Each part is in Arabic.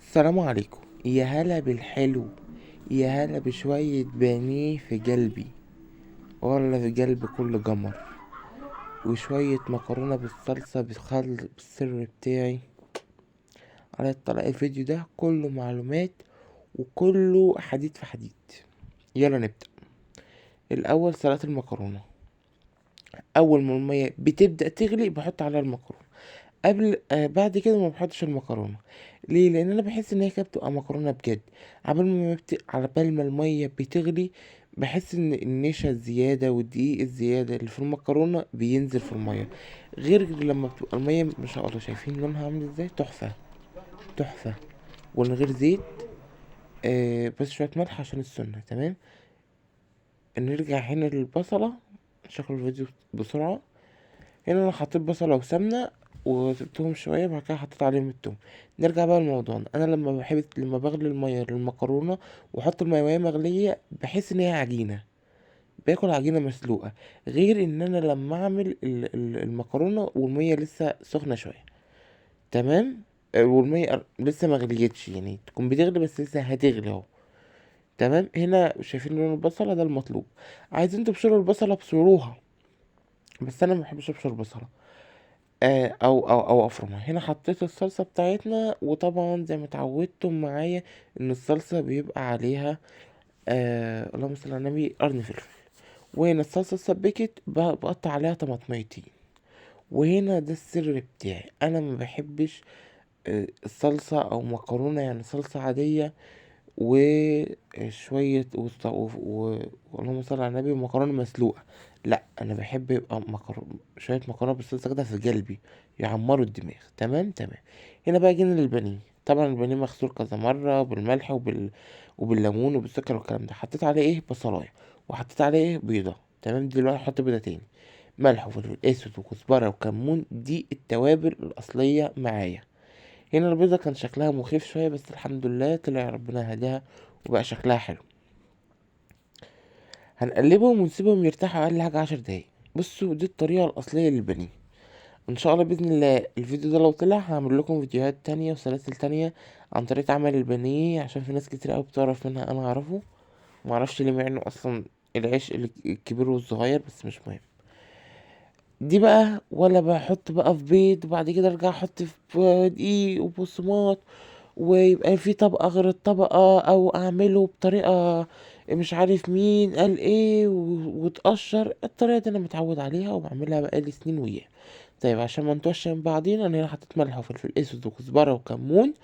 السلام عليكم. يا هلا بالحلو، يا هلا بشوية بانيه في قلبي، ولا في قلب كل قمر، وشوية مكرونة بالصلصة بالخل بالسر بتاعي. على الطلاق الفيديو ده كله معلومات وكله حديد في حديد. يلا نبدأ. الأول سلقة المكرونة. أول ما المية بتبدأ تغلي بحط عليها المكرونة. قبل بعد كده ما بحطش المكرونه. ليه؟ لان انا بحس ان هي كده بتبقى مكرونه بجد. على بال ما الميه بتغلي، بحس ان النشا الزياده والدقيق الزياده اللي في المكرونه بينزل في الميه. غير لما بتبقى الميه ما شاء الله، شايفين لونها عامل ازاي؟ تحفه تحفه. ومن غير زيت. بس شويه ملح عشان السنه. تمام. نرجع هنا للبصله. شكل الفيديو بسرعه. هنا انا حطيت بصلة وسمنة وسبتهم شوية، بعد كده حطيت عليهم التوم. نرجع بقى لموضوعنا. انا لما بغلي المية للمكرونة واحط المية وهي مغلية، بحس ان هي عجينة. باكل عجينة مسلوقة. غير ان انا لما اعمل المكرونة والمية لسه سخنة شوية. تمام. والمية لسه مغليتش، يعني تكون بتغلي بس لسه هتغلي اهو. تمام. هنا شايفين لون البصلة ده المطلوب. عايزين تبشروا البصلة بشروها، بس انا مبحبش ابشر البصلة. او افرمها. هنا حطيت الصلصة بتاعتنا، وطبعا زي ما اتعودتم معايا ان الصلصة بيبقى عليها اللهم صل على النبي قرن فلفل. وهنا الصلصة اتسبكت بقطع عليها طماطميتين. وهنا ده السر بتاعي. انا ما بحبش الصلصة او مكرونة، يعني صلصة عادية وشوية اللهم صل على النبي مكرونة مسلوقة. لا، انا بحب يبقى شوية مكرونة بالصلصة كده في قلبي، يعمروا الدماغ. تمام تمام. هنا بقى جينا للبانيه. طبعا البانيه مغسول كذا مرة بالملح وبالليمون وبالسكر والكلام ده. حطيت عليه ايه؟ بصلاية. وحطيت عليه ايه؟ بيضة. تمام. دلوقتي احط بيضة تاني. ملح وفلفل اسود وكزبرة وكمون، دي التوابل الأصلية معايا. هنا البيضة كان شكلها مخيف شوية، بس الحمد لله طلع ربنا هداها وبقى شكلها حلو. هنقلبهم ونسيبهم يرتاحوا أقل حاجة 10 دقايق. بصوا، دي الطريقة الأصلية للبانيه. إن شاء الله بإذن الله الفيديو ده لو طلع هعمل لكم فيديوهات تانية وسلاسل تانية عن طريقة عمل البانيه، عشان في ناس كتير أوي بتعرف منها. أنا أعرفه معرفش ليه، مع إنه أصلا العيش الكبير والصغير، بس مش مهم. دي بقى ولا بحط بقى في بيض وبعد كده ارجع احط في دقيق وبقسماط، ويبقى في طبقة غير الطبقة، او اعمله بطريقة مش عارف مين قال ايه وتقشر. الطريقة دي انا متعود عليها وبعملها بقالي سنين وياه. طيب عشان ما نتوش من بعضين، انا هنا حطيت ملح وفلفل اسود وكزبرة وكمون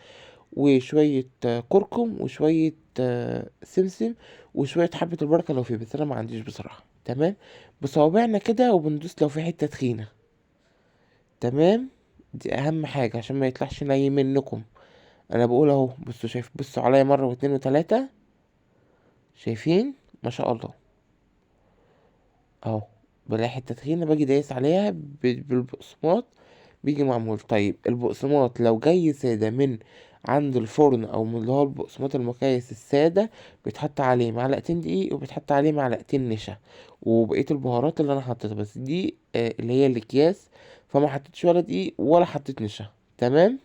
وشوية كركم وشوية سمسم وشوية حبة البركة لو في، بس انا ما عنديش بصراحة. تمام. بصوابعنا كده وبندوس لو في حتة تخينة. تمام. دي اهم حاجة عشان ما يطلعش ني منكم. انا بقول اهو. بصوا، بصوا عليا مرة واتنين وتلاتة. شايفين؟ ما شاء الله. اهو. بلاقي حتة تخينة باجي دايس عليها بالبقسماط. بيجي معمول. طيب البقسماط لو جاي سادة من عند الفرن او من اللي هو البقسماط المكيس السادة، بيتحط عليه معلقتين دقيق وبيتحط عليه معلقتين نشا وبقية البهارات اللي انا حطيتها. بس دي اللي هي الاكياس، فما حطيتش ولا دقيق ولا حطيت نشا. تمام.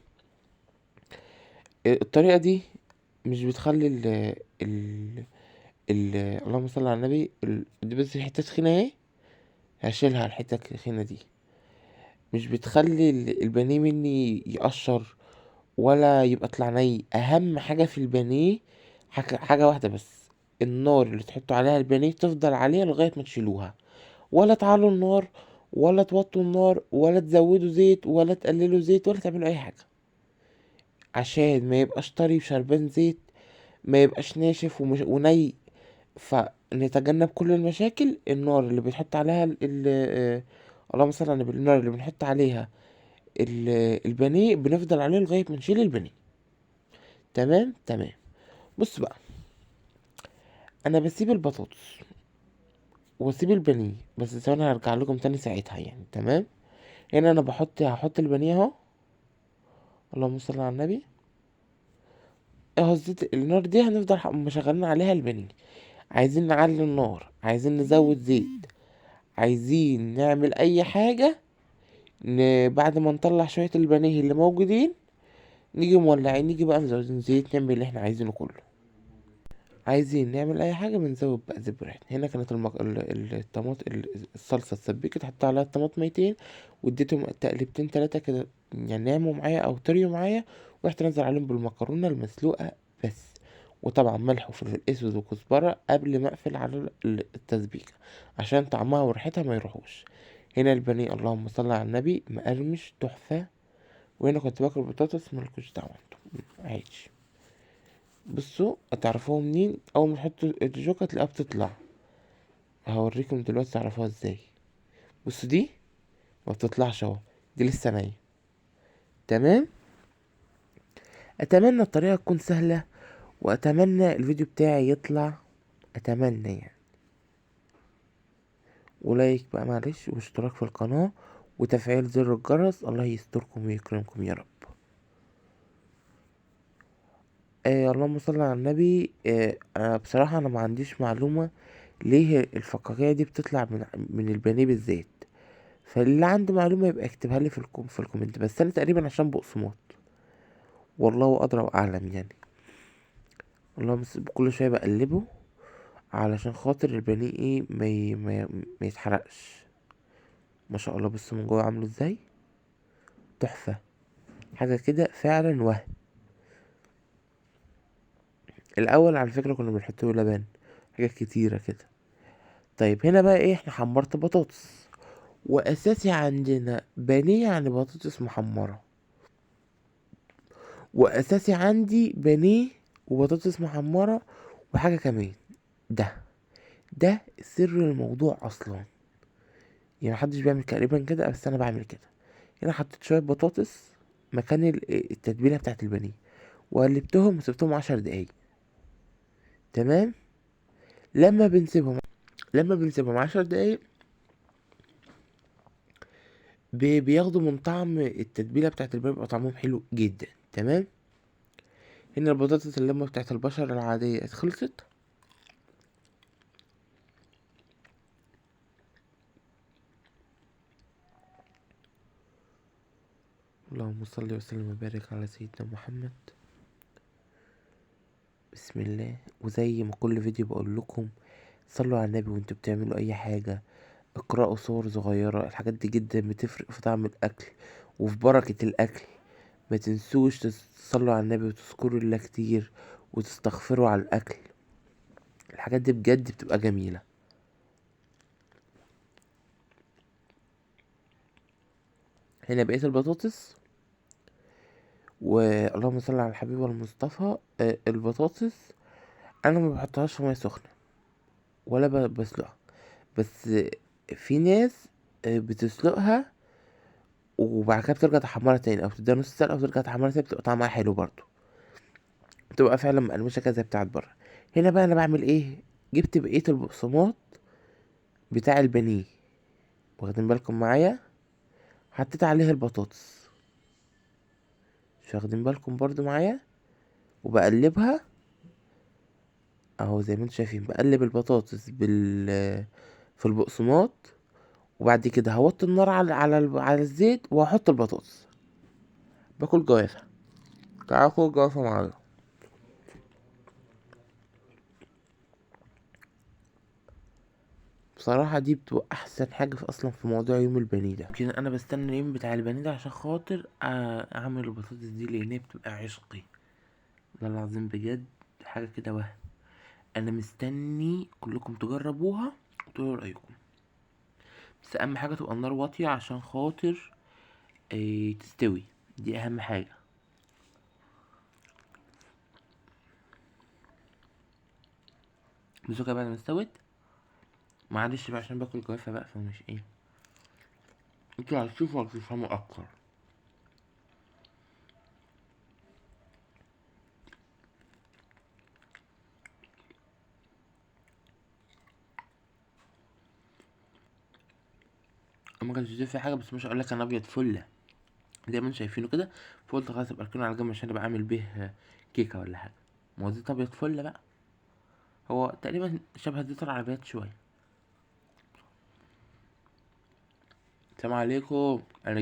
الطريقة دي مش بتخلي ال ال اللهم صل على النبي دي بس الحتة تخينة اهي. هشيلها الحتة التخينة دي. مش بتخلي البانيه مني يقشر ولا يبقى طلع ني. اهم حاجه في البانيه حاجه واحده بس. النار اللي تحطوا عليها البانيه تفضل عليها لغايه ما تشيلوها. ولا تعلوا النار ولا توطوا النار ولا تزودوا زيت ولا تقللوا زيت ولا تعملوا اي حاجه، عشان ما يبقاش طري وشربان زيت، ما يبقاش ناشف وني. فنتجنب كل المشاكل. النار اللي بتحط عليها اللهم صل على النبي، النار اللي بنحط عليها البانيه بنفضل عليه لغايه ما نشيل البانيه. تمام تمام. بص بقى، انا بسيب البطاطس واسيب البانيه، بس ثواني هرجع لكم تاني ساعتها يعني. تمام. هنا انا هحط البانيه اهو. اللهم صل على النبي. اهو الزيت، النار دي هنفضل مشغلين عليها البانيه. عايزين نعلي النار، عايزين نزود زيت، عايزين نعمل اي حاجه. بعد ما نطلع شويه البانيه اللي موجودين، نيجي مولعين، نيجي بقى مزودين زيت، نعمل اللي احنا عايزينه كله. عايزين نعمل اي حاجه بنزود بقى زيت براحتنا. هنا كانت الصلصه اتسبكت، حطيت عليها الطماطميتين واديتهم تقلبتين تلاتة كده، يعني نعموا معايا او طريوا معايا. ورحت نزل عليهم بالمكرونه المسلوقه بس. وطبعا ملح وفلفل اسود وكزبره قبل ما اقفل على التسبيكه، عشان طعمها وريحتها ما يروحوش. هنا البانيه اللهم صل على النبي مقرمش تحفه. وهنا كنت باكل بطاطس ملكوش دعوه انتوا عادي. بصوا هتعرفوها منين؟ اول ما تحطوا الجوكة تلاقيها بتطلع. هوريكم دلوقتي تعرفوها ازاي. بصوا دي ما بتطلعش اهو، دي لسه ناية. تمام. اتمنى الطريقة تكون سهلة، واتمنى الفيديو بتاعي يطلع، اتمنى يعني. ولايك بقى معلش، واشتراك في القناة، وتفعيل زر الجرس. الله يستركم ويكرمكم يا رب. اللهم صل على النبي. انا بصراحة انا ما عنديش معلومة ليه الفقاقيع دي بتطلع من البانيه بالذات. فاللي عنده معلومة يبقى يكتبها لي في الكومنت. بس انا تقريبا عشان بقسماط، والله ادرى واعلم يعني. والله بس كل شويه بقلبه علشان خاطر البانيه ايه ما يتحرقش. ما شاء الله بص من جوه عامله ازاي، تحفه. حاجه كده فعلا وهم. الاول على فكره كنا بنحط له لبن، حاجات كتيره كده. طيب هنا بقى ايه، احنا حمرت بطاطس، واساسي عندنا بانيه يعني بطاطس محمره. واساسي عندي بانيه وبطاطس محمره وحاجه كمان. ده ده سر الموضوع اصلا. يعني محدش بيعمل تقريبا كده، بس انا بعمل كده. هنا حطيت شويه بطاطس مكان التتبيله بتاعت البانيه، وقلبتهم وسبتهم 10 دقايق. تمام. لما بنسيبهم لما بنسيبهم 10 دقايق بياخدوا من طعم التتبيله بتاعت البانيه، بيبقى طعمهم حلو جدا. تمام. هنا البطاطس اللمه بتاعت البشر العاديه خلصت. اللهم صل وسلم وبارك على سيدنا محمد. بسم الله. وزي ما كل فيديو بقول لكم، صلوا على النبي وانتوا بتعملوا اي حاجة. اقرأوا صور صغيرة، الحاجات دي جدا بتفرق في طعم الاكل وفي بركة الاكل. ما تنسوش تصلوا على النبي وتذكروا الله كتير وتستغفروا على الاكل. الحاجات دي بجد بتبقى جميلة. هنا بقيت البطاطس، واللهم صل على الحبيب المصطفى. البطاطس انا ما بحطهاش في ميه سخنه ولا بسلقها. بس في ناس بتسلقها وبعد كده بترجع تحمرها تاني، او بتديها نص سلقه وترجع تحمرها تاني، بتبقى طعمها حلو برضو، بتبقى فعلا مقرمشه كده زي بتاعت بره. هنا بقى انا بعمل ايه، جبت بقيه البقسماط بتاع البانيه، واخدين بالكم معايا، حطيت عليها البطاطس، مش واخدين بالكم برضو معايا، وبقلبها اهو زي ما انتم شايفين. بقلب البطاطس في البقسماط، وبعد كده هوطي النار على الزيت وهحط البطاطس. باكل جوافه. تعالوا كل جوافه معايا. بصراحة دي بتبقى أحسن حاجة في أصلا في موضوع يوم البني ده. يمكن أنا بستنى اليوم بتاع البني ده عشان خاطر أعمل البطاطس دي، لأن هي بتبقى عشقي. ده العظيم بجد، حاجة كده وهم. أنا مستني كلكم تجربوها وتقولوا رأيكم. بس أهم حاجة تبقى النار واطية عشان خاطر تستوي، دي أهم حاجة. بس كده بعد ما استوت، معلش بقى عشان باكل جوافة بقى فمش ايه، انتوا هتشوفوا وهتفهموا أكتر. ما كانش في حاجة، بس مش هقولك أنا أبيض فلة زي ما انتوا شايفينه كده. فقلت خلاص ابقى اركنه على جنب عشان ابقى اعمل بيه كيكه ولا حاجه. ما هو زيت ابيض فل بقى، هو تقريبا شبه زيت العربيات شويه. السلام عليكم. انا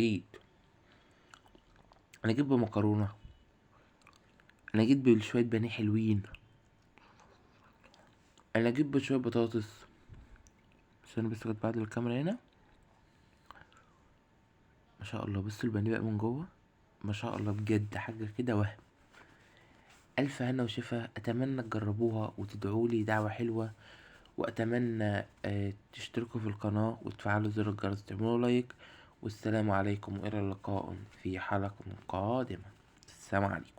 جيت بمكرونه انا جيت بشويه بانيه حلوين. انا جيت بشويه بطاطس. استنى بس كنت بعد الكاميرا هنا. ما شاء الله، بص البانيه بقى من جوه، ما شاء الله بجد حاجه كده وهم. الف هنا وشفا، اتمنى تجربوها وتدعولي دعوه حلوه، واتمنى تشتركوا في القناه وتفعلوا زر الجرس وتعملوا لايك. والسلام عليكم والى اللقاء في حلقه قادمه. السلام عليكم.